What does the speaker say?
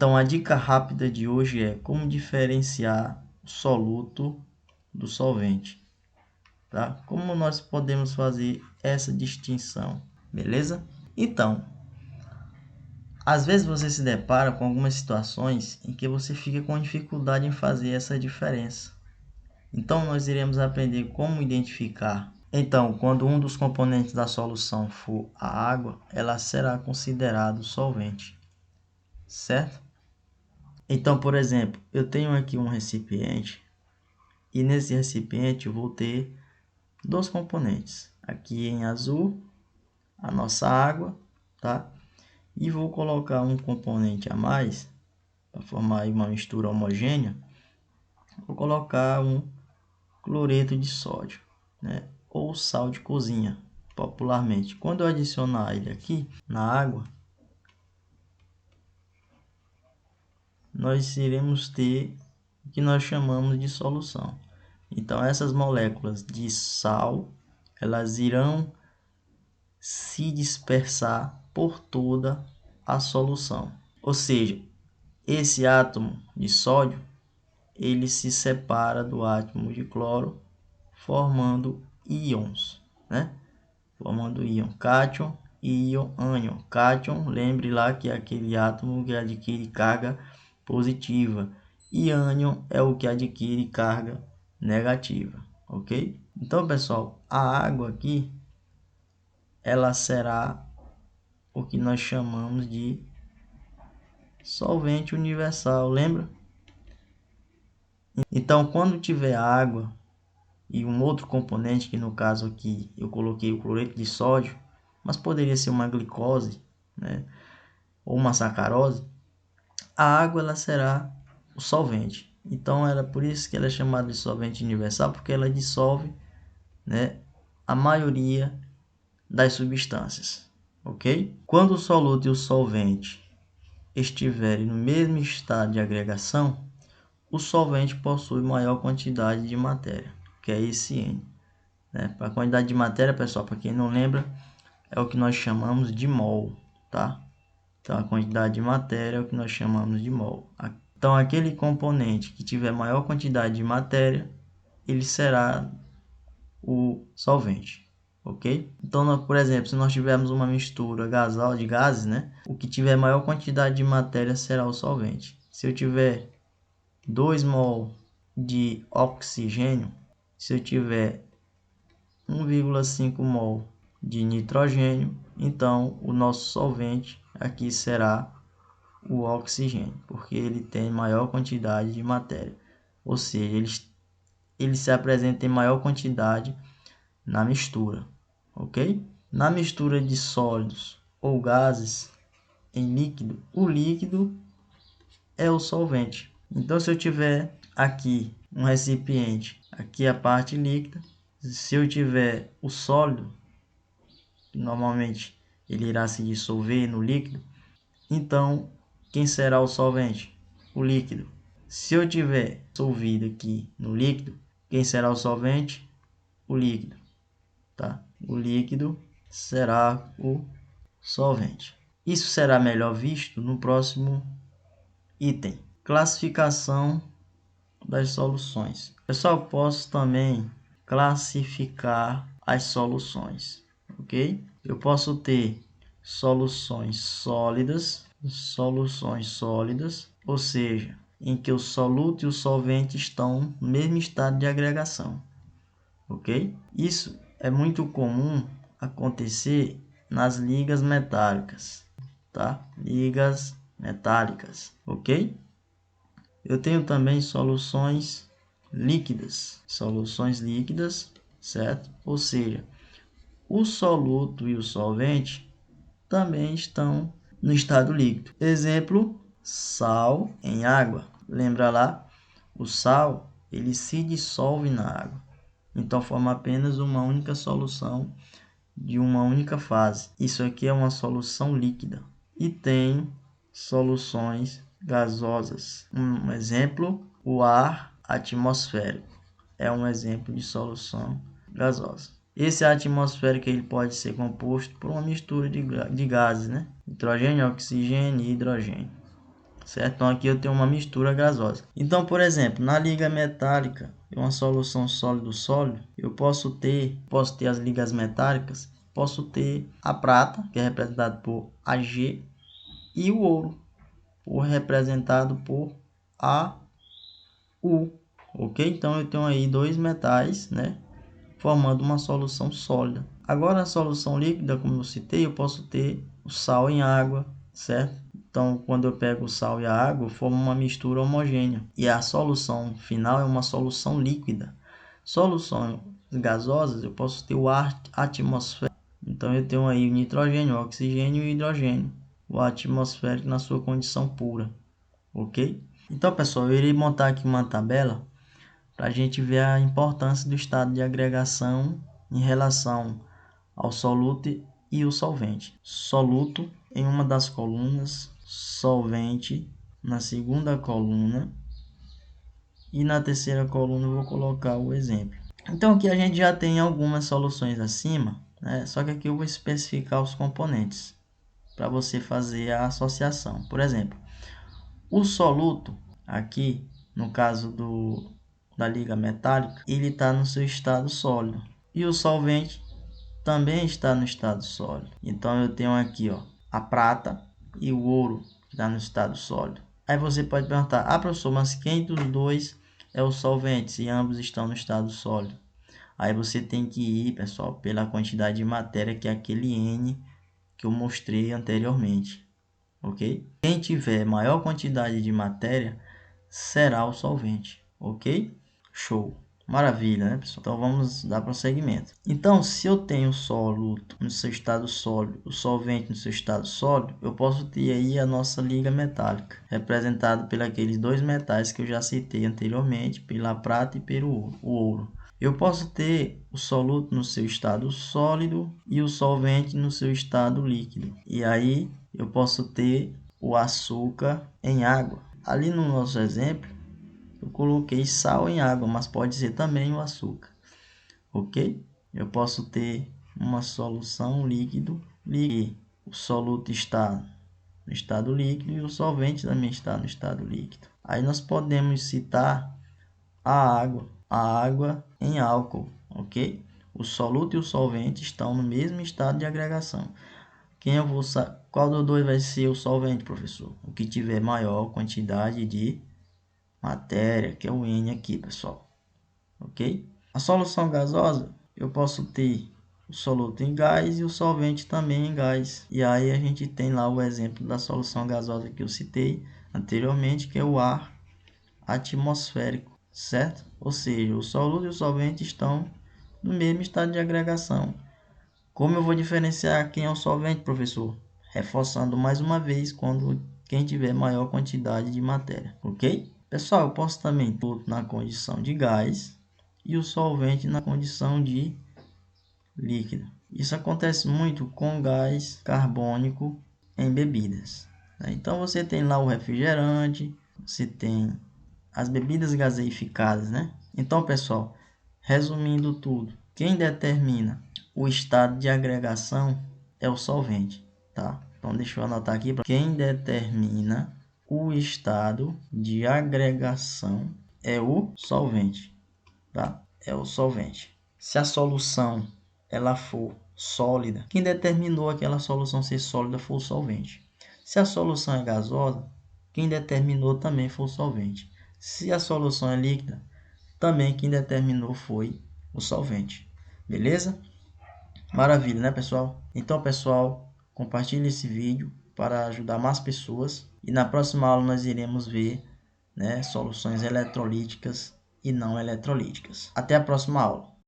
Então, a dica rápida de hoje é como diferenciar o soluto do solvente, tá? Como nós podemos fazer essa distinção, beleza? Então, às vezes você se depara com algumas situações em que você fica com dificuldade em fazer essa diferença. Então, nós iremos aprender como identificar. Então, quando um dos componentes da solução for a água, ela será considerado solvente, certo? Então, por exemplo, eu tenho aqui um recipiente e nesse recipiente eu vou ter dois componentes. Aqui em azul, a nossa água, tá? E vou colocar um componente a mais para formar uma mistura homogênea. Vou colocar um cloreto de sódio, né? Ou sal de cozinha, popularmente. Quando eu adicionar ele aqui na água, nós iremos ter o que nós chamamos de solução. Então, essas moléculas de sal, elas irão se dispersar por toda a solução. Ou seja, esse átomo de sódio, ele se separa do átomo de cloro, formando íons, né? Formando íon cátion e íon ânion. Cátion, lembre lá que é aquele átomo que adquire carga positiva, e ânion é o que adquire carga negativa, ok? Então, pessoal, a água aqui, ela será o que nós chamamos de solvente universal, lembra? Então, quando tiver água e um outro componente, que no caso aqui eu coloquei o cloreto de sódio, mas poderia ser uma glicose, né, ou uma sacarose, a água ela será o solvente. Então, era por isso que ela é chamada de solvente universal, porque ela dissolve, né, a maioria das substâncias, ok? Quando o soluto e o solvente estiverem no mesmo estado de agregação, o solvente possui maior quantidade de matéria, que é esse N. Né? Para a quantidade de matéria, pessoal, para quem não lembra, é o que nós chamamos de mol, tá? Então, a quantidade de matéria é o que nós chamamos de mol. Então, aquele componente que tiver maior quantidade de matéria, ele será o solvente, ok? Então, por exemplo, se nós tivermos uma mistura gasal de gases, né? O que tiver maior quantidade de matéria será o solvente. Se eu tiver 2 mol de oxigênio, se eu tiver 1,5 mol de nitrogênio, então o nosso solvente aqui será o oxigênio, porque ele tem maior quantidade de matéria, ou seja, ele se apresenta em maior quantidade na mistura, ok? Na mistura de sólidos ou gases em líquido, o líquido é o solvente. Então, se eu tiver aqui um recipiente, aqui a parte líquida, se eu tiver o sólido, normalmente ele irá se dissolver no líquido, então quem será o solvente? O líquido. Se eu tiver dissolvido aqui no líquido, quem será o solvente? O líquido, tá? O líquido será o solvente. Isso será melhor visto no próximo item. Classificação das soluções. Pessoal, posso também classificar as soluções, ok? Eu posso ter soluções sólidas, ou seja, em que o soluto e o solvente estão no mesmo estado de agregação, ok? Isso é muito comum acontecer nas ligas metálicas, tá? Ligas metálicas, ok? Eu tenho também soluções líquidas, certo? Ou seja, o soluto e o solvente também estão no estado líquido. Exemplo, sal em água. Lembra lá? O sal, ele se dissolve na água. Então, forma apenas uma única solução de uma única fase. Isso aqui é uma solução líquida. E tem soluções gasosas. Um exemplo, o ar atmosférico é um exemplo de solução gasosa. Esse atmosférico ele pode ser composto por uma mistura de gases, né? Nitrogênio, oxigênio e hidrogênio. certo? Então aqui eu tenho uma mistura gasosa. Então, por exemplo, na liga metálica, uma solução sólido-sólido, eu posso ter as ligas metálicas, posso ter a prata, que é representada por Ag, e o ouro, representado por AU, ok? Então eu tenho aí dois metais, né, formando uma solução sólida. Agora a solução líquida, como eu citei, eu posso ter o sal em água, certo? Então, quando eu pego o sal e a água, forma uma mistura homogênea. E a solução final é uma solução líquida. Soluções gasosas, eu posso ter o ar atmosférico. Então, eu tenho aí o nitrogênio, o oxigênio e o hidrogênio. O atmosférico na sua condição pura. Ok? Então, pessoal, eu irei montar aqui uma tabela para a gente ver a importância do estado de agregação em relação ao soluto e o solvente. Soluto em uma das colunas, solvente na segunda coluna e na terceira coluna eu vou colocar o exemplo. Então aqui a gente já tem algumas soluções acima, né? Só que aqui eu vou especificar os componentes para você fazer a associação. Por exemplo, o soluto aqui, no caso da liga metálica, ele está no seu estado sólido e o solvente também está no estado sólido. Então eu tenho aqui, ó, a prata e o ouro está no estado sólido. Aí você pode perguntar: ah, professor, mas quem dos dois é o solvente se ambos estão no estado sólido? Aí você tem que ir, pessoal, pela quantidade de matéria, que é aquele N que eu mostrei anteriormente, ok? Quem tiver maior quantidade de matéria será o solvente, ok? Show! Maravilha, né, pessoal? Então vamos dar prosseguimento. Então, se eu tenho o soluto no seu estado sólido, o solvente no seu estado sólido, eu posso ter aí a nossa liga metálica, representada pelos aqueles dois metais que eu já citei anteriormente, pela prata e pelo ouro. Eu posso ter o soluto no seu estado sólido e o solvente no seu estado líquido. E aí eu posso ter o açúcar em água. Ali no nosso exemplo, eu coloquei sal em água, mas pode ser também o açúcar, ok? Eu posso ter uma solução líquido e o soluto está no estado líquido e o solvente também está no estado líquido. Aí nós podemos citar a água em álcool, ok? O soluto e o solvente estão no mesmo estado de agregação. Qual dos dois vai ser o solvente, professor? O que tiver maior quantidade de matéria, que é o N aqui, pessoal, ok? A solução gasosa, eu posso ter o soluto em gás e o solvente também em gás. E aí a gente tem lá o exemplo da solução gasosa que eu citei anteriormente, que é o ar atmosférico, certo? Ou seja, o soluto e o solvente estão no mesmo estado de agregação. Como eu vou diferenciar quem é o solvente, professor? Reforçando mais uma vez, quem tiver maior quantidade de matéria, ok? Pessoal, eu posso também ter na condição de gás e o solvente na condição de líquido. Isso acontece muito com gás carbônico em bebidas, né? Então você tem lá o refrigerante, você tem as bebidas gaseificadas, né? Então, pessoal, resumindo tudo, quem determina o estado de agregação é o solvente, tá? Então deixa eu anotar aqui. Quem determina o estado de agregação é o solvente, tá? É o solvente. Se a solução ela for sólida, quem determinou aquela solução ser sólida foi o solvente. Se a solução é gasosa, quem determinou também foi o solvente. Se a solução é líquida, também quem determinou foi o solvente. Beleza? Maravilha, né, pessoal? Então, pessoal, compartilhe esse vídeo para ajudar mais pessoas. E na próxima aula nós iremos ver, né, soluções eletrolíticas e não eletrolíticas. Até a próxima aula.